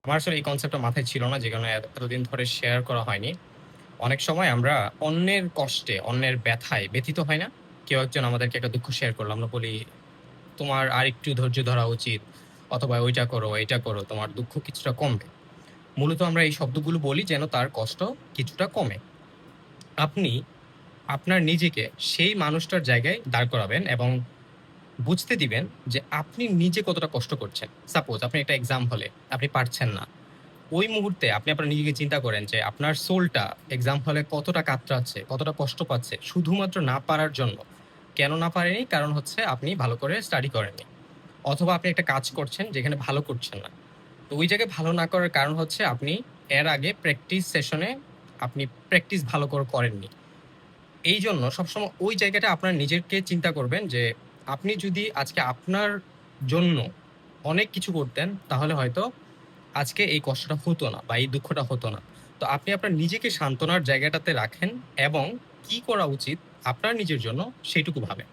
আমার আসলে এই কনসেপ্টটা মাথায় ছিল না যে কারণে এতদিন ধরে শেয়ার করা হয়নি। অনেক সময় আমরা অন্যের কষ্টে, অন্যের ব্যথায় ব্যথিত হয় না? কেউ একজন আমাদেরকে একটা দুঃখ শেয়ার করলো। আমরা বলি, "তোমার আরেকটু ধৈর্য ধরা উচিত" অথবা "ওইটা করো, এইটা করো, তোমার দুঃখ কিছুটা কমবে।" মূলত আমরা এই শব্দগুলো বলি যেন তার কষ্ট কিছুটা কমে। আপনি আপনার নিজেকে সেই মানুষটার জায়গায় দাঁড় করাবেন এবং বুঝতে দিবেন যে আপনি নিজে কতটা কষ্ট করছেন। সাপোজ আপনি একটা এক্সাম হলে আপনি পারছেন না। ওই মুহূর্তে আপনি আপনার নিজেকে চিন্তা করেন যে আপনার সোলটা এক্সাম হলে কতটা কাতরাচ্ছে, কতটা কষ্ট পাচ্ছে শুধুমাত্র না পারার জন্য। কেন না পারেনি? কারণ হচ্ছে আপনি ভালো করে স্টাডি করেননি। অথবা আপনি একটা কাজ করছেন যেখানে ভালো করছেন না। তো ওই জায়গায় ভালো না করার কারণ হচ্ছে আপনি এর আগে প্র্যাকটিস সেশনে আপনি প্র্যাকটিস ভালো করে করেননি। এইজন্য সবসময় ওই জায়গাটা আপনার নিজেকে চিন্তা করবেন যে আপনি যদি আজকে আপনার জন্য অনেক কিছু করতেন তাহলে হয়তো আজকে এই কষ্টটা হতো না বা এই দুঃখটা হতো না। তো আপনি আপনার নিজেকে সান্ত্বনার জায়গাটাতে রাখেন এবং কি করা উচিত আপনার নিজের জন্য সেইটুকু ভাবেন।